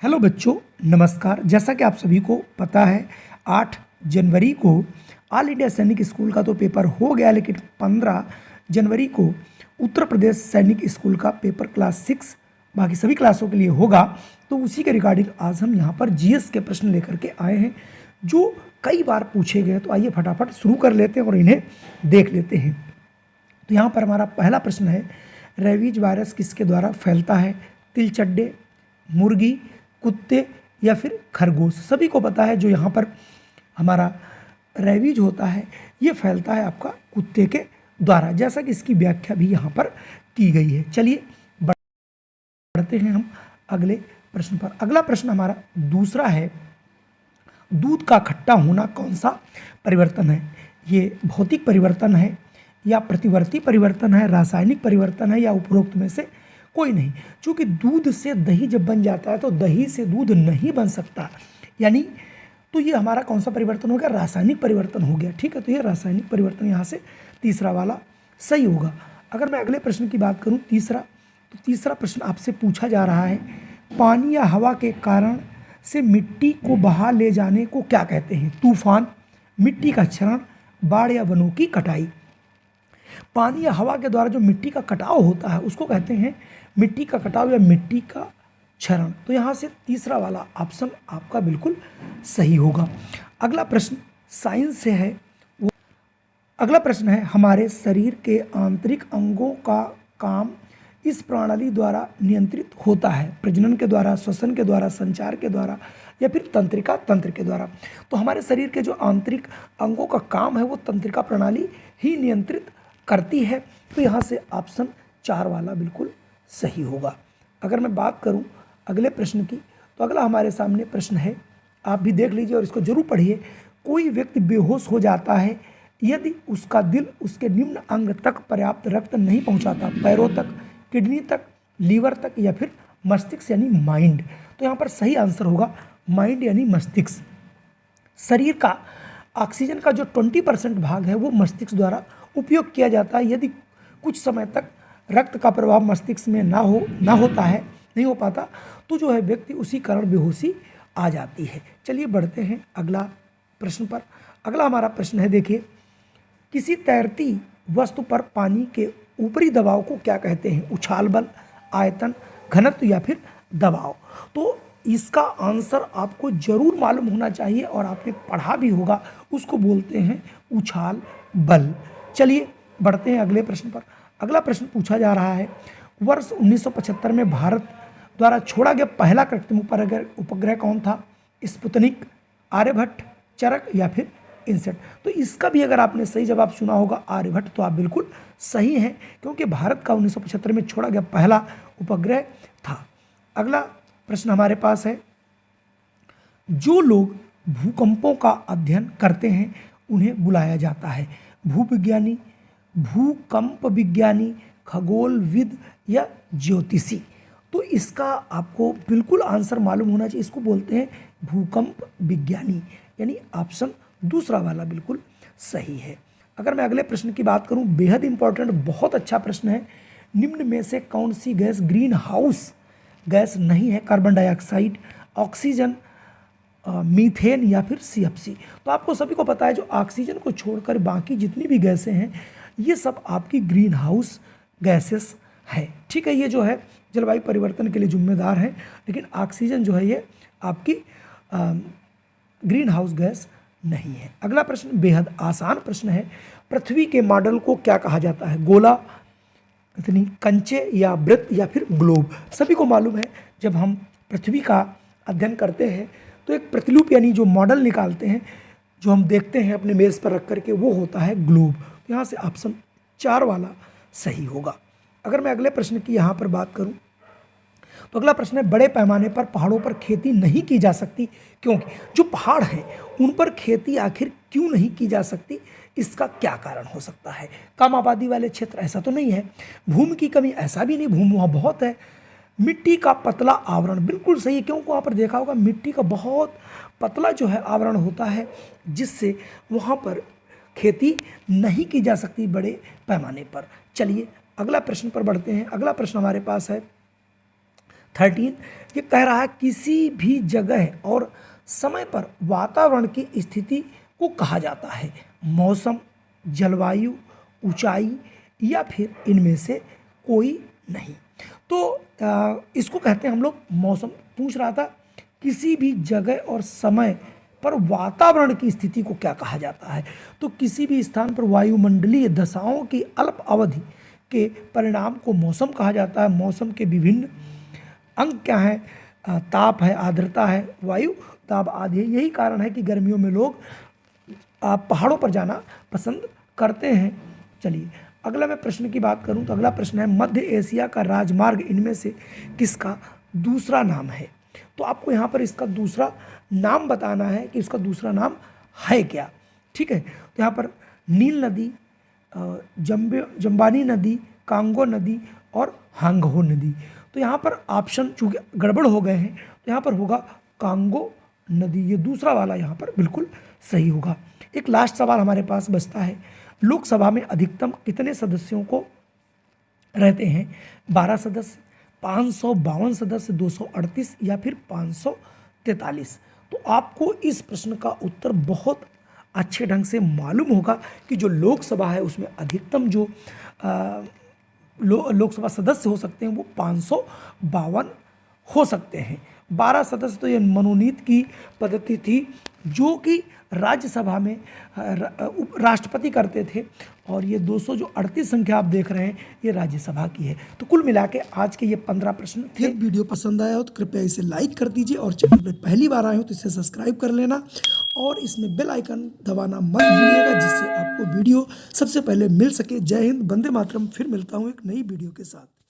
Hello बच्चों, नमस्कार। जैसा कि आप सभी को पता है 8 जनवरी को ऑल इंडिया सैनिक स्कूल का तो पेपर हो गया, लेकिन 15 जनवरी को उत्तर प्रदेश सैनिक स्कूल का पेपर क्लास 6 बाकी सभी क्लासों के लिए होगा। तो उसी के रिगार्डिंग आज हम यहाँ पर जीएस के प्रश्न लेकर के आए हैं जो कई बार पूछे गए। तो आइए फटाफट शुरू कर लेते हैं और इन्हें देख लेते हैं। तो यहाँ पर हमारा पहला प्रश्न है, रेबीज वायरस किसके द्वारा फैलता है? तिलचट्टे, मुर्गी, कुत्ते या फिर खरगोश। सभी को पता है जो यहाँ पर हमारा रेबीज होता है ये फैलता है आपका कुत्ते के द्वारा, जैसा कि इसकी व्याख्या भी यहाँ पर की गई है। चलिए बढ़ते हैं हम अगले प्रश्न पर। अगला प्रश्न हमारा दूसरा है, दूध का खट्टा होना कौन सा परिवर्तन है? ये भौतिक परिवर्तन है या प्रतिवर्ती परिवर्तन है, रासायनिक परिवर्तन है या उपरोक्त में से कोई नहीं। क्योंकि दूध से दही जब बन जाता है तो दही से दूध नहीं बन सकता, यानी तो ये हमारा कौन सा परिवर्तन हो गया? रासायनिक परिवर्तन हो गया। ठीक है, तो ये रासायनिक परिवर्तन यहाँ से तीसरा वाला सही होगा। अगर मैं अगले प्रश्न की बात करूँ तीसरा, तो तीसरा प्रश्न आपसे पूछा जा रहा है, पानी या हवा के कारण से मिट्टी को बहा ले जाने को क्या कहते हैं? तूफान, मिट्टी का क्षरण, बाढ़ या वनों की कटाई। पानी या हवा के द्वारा जो मिट्टी का कटाव होता है उसको कहते हैं मिट्टी का कटाव या मिट्टी का क्षरण। तो यहाँ से तीसरा वाला ऑप्शन आपका बिल्कुल सही होगा। अगला प्रश्न साइंस से है। अगला प्रश्न है, हमारे शरीर के आंतरिक अंगों का काम इस प्रणाली द्वारा नियंत्रित होता है? प्रजनन के द्वारा, श्वसन के द्वारा, संचार के द्वारा या फिर तंत्रिका तंत्र के द्वारा। तो हमारे शरीर के जो आंतरिक अंगों का काम है वो तंत्रिका प्रणाली ही नियंत्रित करती है। तो यहाँ से ऑप्शन 4 वाला बिल्कुल सही होगा। अगर मैं बात करूँ अगले प्रश्न की, तो अगला हमारे सामने प्रश्न है, आप भी देख लीजिए और इसको जरूर पढ़िए। कोई व्यक्ति बेहोश हो जाता है यदि उसका दिल उसके निम्न अंग तक पर्याप्त रक्त नहीं पहुंचाता? पैरों तक, किडनी तक, लीवर तक या फिर मस्तिष्क यानी माइंड। तो यहाँ पर सही आंसर होगा माइंड यानी मस्तिष्क। शरीर का ऑक्सीजन का जो 20% भाग है वो मस्तिष्क द्वारा उपयोग किया जाता है। यदि कुछ समय तक रक्त का प्रभाव मस्तिष्क में नहीं हो पाता तो जो है व्यक्ति उसी कारण बेहोशी आ जाती है। चलिए बढ़ते हैं अगला प्रश्न पर। अगला हमारा प्रश्न है, देखिए, किसी तैरती वस्तु पर पानी के ऊपरी दबाव को क्या कहते हैं? उछाल बल, आयतन, घनत्व या फिर दबाव। तो इसका आंसर आपको जरूर मालूम होना चाहिए और आपने पढ़ा भी होगा, उसको बोलते हैं उछाल बल। चलिए बढ़ते हैं अगले प्रश्न पर। अगला प्रश्न पूछा जा रहा है, वर्ष 1975 में भारत द्वारा छोड़ा गया पहला कृत्रिम उपग्रह कौन था? स्पुतनिक, आर्यभट्ट, चरक या फिर इनसेट। तो इसका भी अगर आपने सही जवाब सुना होगा आर्यभट्ट, तो आप बिल्कुल सही हैं, क्योंकि भारत का 1975 में छोड़ा गया पहला उपग्रह था। अगला प्रश्न हमारे पास है, जो लोग भूकंपों का अध्ययन करते हैं उन्हें बुलाया जाता है? भूविज्ञानी, भूकंप विज्ञानी, खगोलविद या ज्योतिषी। तो इसका आपको बिल्कुल आंसर मालूम होना चाहिए, इसको बोलते हैं भूकंप विज्ञानी, यानी ऑप्शन दूसरा वाला बिल्कुल सही है। अगर मैं अगले प्रश्न की बात करूं, बेहद इंपॉर्टेंट, बहुत अच्छा प्रश्न है, निम्न में से कौन सी गैस ग्रीन हाउस गैस नहीं है? कार्बन डाइऑक्साइड, ऑक्सीजन, मीथेन या फिर CFC। तो आपको सभी को पता है जो ऑक्सीजन को छोड़कर बाकी जितनी भी गैसें हैं ये सब आपकी ग्रीन हाउस गैसेस है। ठीक है, ये जो है जलवायु परिवर्तन के लिए जिम्मेदार है, लेकिन ऑक्सीजन जो है ये आपकी ग्रीन हाउस गैस नहीं है। अगला प्रश्न बेहद आसान प्रश्न है, पृथ्वी के मॉडल को क्या कहा जाता है? गोला, इतनी कंचे या वृत्त या फिर ग्लोब। सभी को मालूम है जब हम पृथ्वी का अध्ययन करते हैं तो एक प्रतिरूप यानी जो मॉडल निकालते हैं, जो हम देखते हैं अपने मेज़ पर रख करके, वो होता है ग्लोब। तो यहाँ से ऑप्शन 4 वाला सही होगा। अगर मैं अगले प्रश्न की यहाँ पर बात करूँ, तो अगला प्रश्न है, बड़े पैमाने पर पहाड़ों पर खेती नहीं की जा सकती क्योंकि? जो पहाड़ हैं उन पर खेती आखिर क्यों नहीं की जा सकती? इसका क्या कारण हो सकता है? कम आबादी वाले क्षेत्र, ऐसा तो नहीं है। भूमि की कमी, ऐसा भी नहीं, भूमि वहाँ बहुत है। मिट्टी का पतला आवरण, बिल्कुल सही है, क्योंकि वहाँ पर देखा होगा मिट्टी का बहुत पतला जो है आवरण होता है, जिससे वहाँ पर खेती नहीं की जा सकती बड़े पैमाने पर। चलिए अगला प्रश्न पर बढ़ते हैं। अगला प्रश्न हमारे पास है, 13 ये कह रहा है किसी भी जगह और समय पर वातावरण की स्थिति को कहा जाता है मौसम, जलवायु, ऊंचाई या फिर इनमें से कोई नहीं। तो इसको कहते हैं हम लोग मौसम। पूछ रहा था किसी भी जगह और समय पर वातावरण की स्थिति को क्या कहा जाता है, तो किसी भी स्थान पर वायुमंडलीय दशाओं की अल्प अवधि के परिणाम को मौसम कहा जाता है। मौसम के विभिन्न अंग क्या हैं? ताप है, आर्द्रता है, वायु दाब आदि है। यही कारण है कि गर्मियों में लोग पहाड़ों पर जाना पसंद करते हैं। चलिए अगला मैं प्रश्न की बात करूं तो अगला प्रश्न है मध्य एशिया का राजमार्ग इनमें से किसका दूसरा नाम है? तो आपको यहाँ पर इसका दूसरा नाम बताना है कि इसका दूसरा नाम है क्या। ठीक है, तो यहाँ पर नील नदी, जम्बानी नदी, कांगो नदी और हांगहो नदी। तो यहाँ पर ऑप्शन चूँकि गड़बड़ हो गए हैं तो यहाँ पर होगा कांगो नदी, ये दूसरा वाला यहाँ पर बिल्कुल सही होगा। एक लास्ट सवाल हमारे पास बचता है, लोकसभा में अधिकतम कितने सदस्यों को रहते हैं? 12 सदस्य, 552 सदस्य, 238 या फिर 543। तो आपको इस प्रश्न का उत्तर बहुत अच्छे ढंग से मालूम होगा कि जो लोकसभा है उसमें अधिकतम जो लोकसभा सदस्य हो सकते हैं वो 552 हो सकते हैं। 12 सदस्य तो ये मनोनीत की पद्धति थी जो कि राज्यसभा में राष्ट्रपति करते थे, और ये 238 संख्या आप देख रहे हैं ये राज्यसभा की है। तो कुल मिला के आज के ये 15 प्रश्न थे। वीडियो पसंद आया हो तो कृपया इसे लाइक कर दीजिए, और चैनल पर पहली बार आए हो तो इसे सब्सक्राइब कर लेना, और इसमें बेल आइकन दबाना मत भूलिएगा जिससे आपको वीडियो सबसे पहले मिल सके। जय हिंद, वंदे मातरम। फिर मिलता हूँ एक नई वीडियो के साथ।